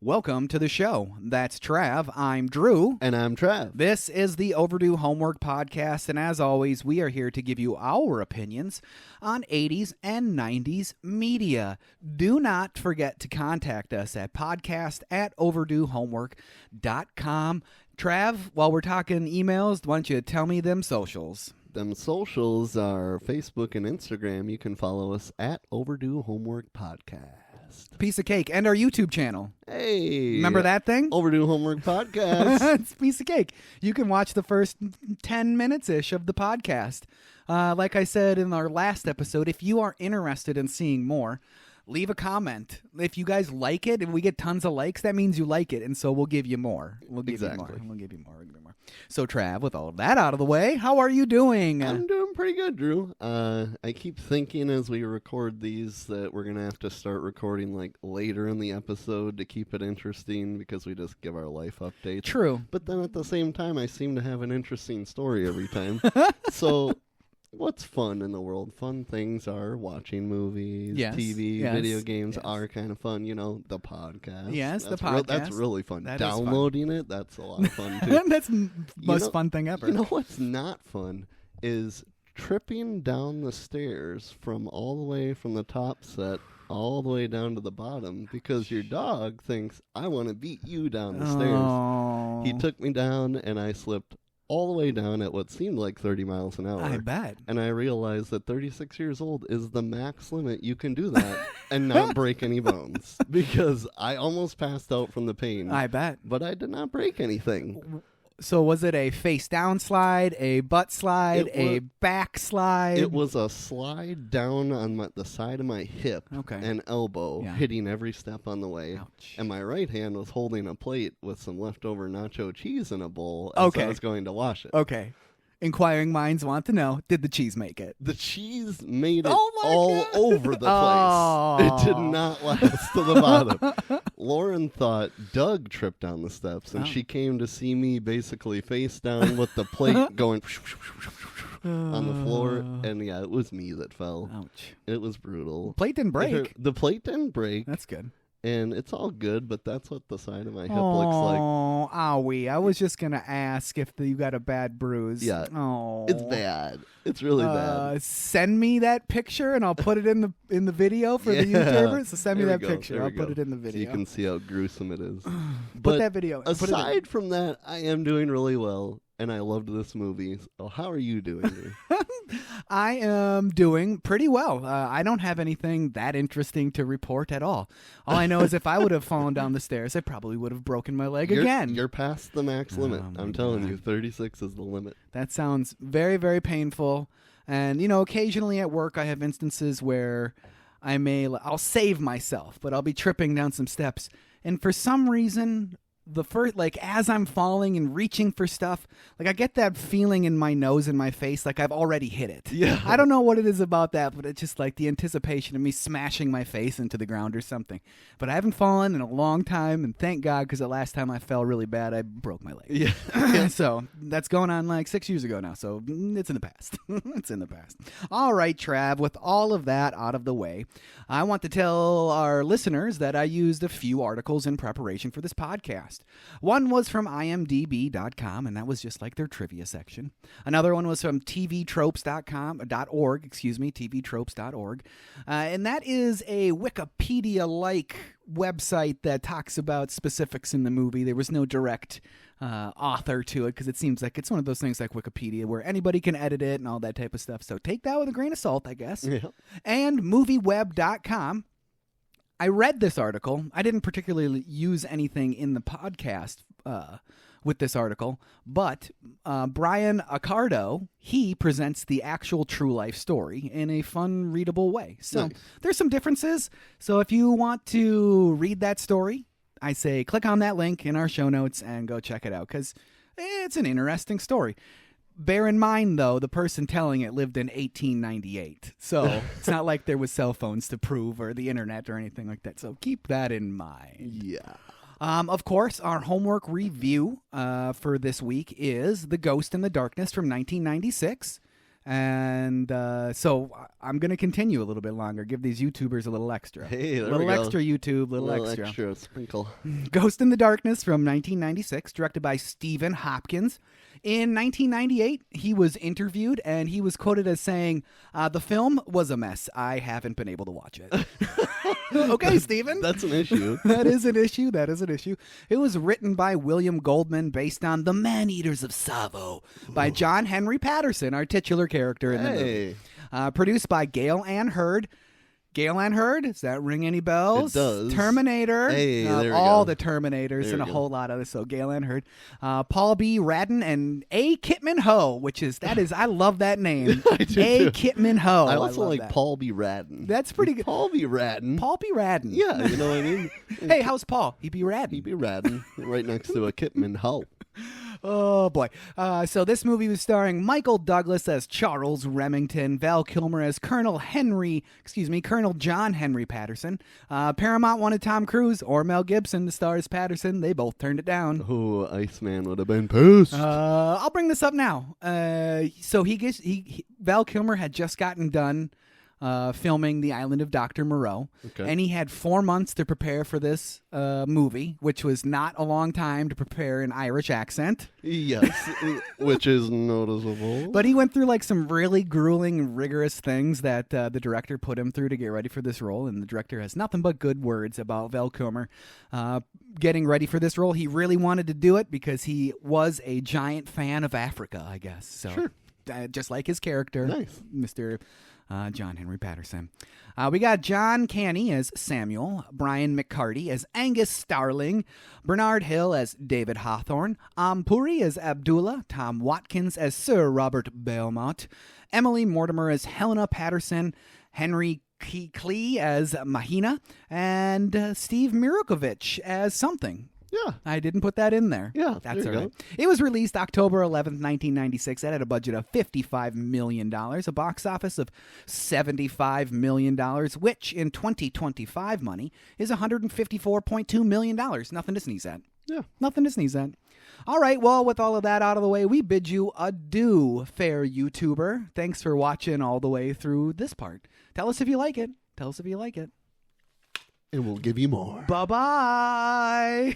Welcome to the show. That's Trav. I'm Drew. And I'm Trav. This is the Overdue Homework Podcast, and as always, we are here to give you our opinions on 80s and 90s media. Do not forget to contact us at podcast@overduehomework.com. Trav, while we're talking emails, why don't you tell me them socials? Them socials are Facebook and Instagram. You can follow us at Overdue Homework Podcast. Piece of cake. And our YouTube channel. Hey. Remember that thing? Overdue Homework Podcast. It's a piece of cake. You can watch the first 10 minutes-ish of the podcast. Like I said in our last episode, if you are interested in seeing more, leave a comment. If you guys like it and we get tons of likes, that means you like it, and so we'll give you more. We'll give you more. We'll give you more. So, Trav, with all of that out of the way, how are you doing? I'm doing pretty good, Drew. I keep thinking as we record these that we're going to have to start recording like later in the episode to keep it interesting because we just give our life updates. True. But then at the same time, I seem to have an interesting story every time. So what's fun in the world? Fun things are watching movies, yes, TV, yes, video games yes. are kind of fun. You know, the podcast. Yes, that's the podcast. That's really fun. That Downloading it, that's a lot of fun too. That's the most fun thing ever. You know what's not fun is tripping down the stairs from all the way from the top set all the way down to the bottom because your dog thinks, I want to beat you down the stairs. He took me down and I slipped all the way down at what seemed like 30 miles an hour. I bet. And I realized that 36 years old is the max limit you can do that and not break any bones. Because I almost passed out from the pain. I bet. But I did not break anything. So was it a face down slide, a butt slide, a back slide? It was a slide down on the side of my hip and elbow, hitting every step on the way. Ouch. And my right hand was holding a plate with some leftover nacho cheese in a bowl as I was going to wash it. Okay. Inquiring minds want to know, did the cheese make it? The cheese made it all over the place. It did not last to the bottom. Lauren thought Doug tripped down the steps, and she came to see me basically face down with the plate going on the floor. And yeah, it was me that fell. Ouch. It was brutal. Plate didn't break. The plate didn't break. That's good. And it's all good, but that's what the side of my hip looks like. Oh, owie. I was just going to ask if you got a bad bruise. Yeah. Oh. It's bad. It's really bad. Send me that picture, and I'll put it in the video for the YouTubers. So send me that picture. I'll put it in the video. So you can see how gruesome it is. Put that video. Aside from that, I am doing really well, and I loved this movie. So how are you doing? I am doing pretty well. I don't have anything that interesting to report at all. All I know is if I would have fallen down the stairs, I probably would have broken my leg again. You're past the max limit. I'm telling you, 36 is the limit. That sounds very, very painful. And, you know, occasionally at work I have instances where I'll save myself, but I'll be tripping down some steps. And for some reason, as I'm falling and reaching for stuff, I get that feeling in my nose and my face like I've already hit it. Yeah. I don't know what it is about that, but it's just like the anticipation of me smashing my face into the ground or something. But I haven't fallen in a long time, and thank God, because the last time I fell really bad, I broke my leg. Yeah. So that's going on 6 years ago now, so it's in the past. It's in the past. All right, Trav, with all of that out of the way, I want to tell our listeners that I used a few articles in preparation for this podcast. One was from imdb.com, and that was just like their trivia section. Another one was from tvtropes.org, tvtropes.org. And that is a Wikipedia-like website that talks about specifics in the movie. There was no direct author to it because it seems like it's one of those things like Wikipedia where anybody can edit it and all that type of stuff. So take that with a grain of salt, I guess. Yeah. And movieweb.com. I read this article. I didn't particularly use anything in the podcast with this article, but Brian Accardo, he presents the actual true life story in a fun, readable way. So There's some differences. So if you want to read that story, I say click on that link in our show notes and go check it out because it's an interesting story. Bear in mind, though, the person telling it lived in 1898. So it's not like there was cell phones to prove or the internet or anything like that. So keep that in mind. Yeah. Of course, our homework review for this week is The Ghost in the Darkness from 1996. And so I'm going to continue a little bit longer. Give these YouTubers a little extra. Hey, there little we go. extra YouTube, A little little extra sprinkle. Ghost in the Darkness from 1996, directed by Stephen Hopkins. In 1998, he was interviewed, and he was quoted as saying, the film was a mess. I haven't been able to watch it. Okay, Stephen. That's an issue. That is an issue. That is an issue. It was written by William Goldman, based on The Man-Eaters of Savo by John Henry Patterson, our titular character in the movie. Produced by Gail Ann Hurd. Gail Ann Hurd, does that ring any bells? It does. Terminator. Hey, there we all go. the Terminators There and a we go. whole lot of this. So Gail Ann Hurd. Paul B. Radden and A. Kitman Ho, I love that name. I do A. too. Kitman Ho. I also love like that. Paul B. Radden. That's pretty good. Paul B. Radden. Paul B. Radden. Yeah, you know what I mean? Hey, how's Paul? He be Radden. He be Radden right next to a Kitman Hull. Oh boy! So this movie was starring Michael Douglas as Charles Remington, Val Kilmer as Colonel John Henry Patterson. Paramount wanted Tom Cruise or Mel Gibson to star as Patterson. They both turned it down. Oh, Iceman would have been pissed. I'll bring this up now. So Val Kilmer had just gotten done filming The Island of Dr. Moreau, Okay. and he had 4 months to prepare for this movie, which was not a long time to prepare an Irish accent. Yes, which is noticeable. But he went through like some really grueling, rigorous things that the director put him through to get ready for this role, and the director has nothing but good words about Val Kilmer getting ready for this role. He really wanted to do it because he was a giant fan of Africa, I guess. So, Sure. Just like his character, Nice. Mr. John Henry Patterson. We got John Canny as Samuel, Brian McCarty as Angus Starling, Bernard Hill as David Hawthorne, Puri as Abdullah, Tom Watkins as Sir Robert Belmont, Emily Mortimer as Helena Patterson, Henry Klee as Mahina, and Steve Mirakovich as something. Yeah. I didn't put that in there. Yeah, That's there all you right. It was released October 11th, 1996. It had a budget of $55 million, a box office of $75 million, which in 2025 money is $154.2 million. Nothing to sneeze at. Yeah. Nothing to sneeze at. All right, well, with all of that out of the way, we bid you adieu, fair YouTuber. Thanks for watching all the way through this part. Tell us if you like it. Tell us if you like it. And we'll give you more. Bye-bye.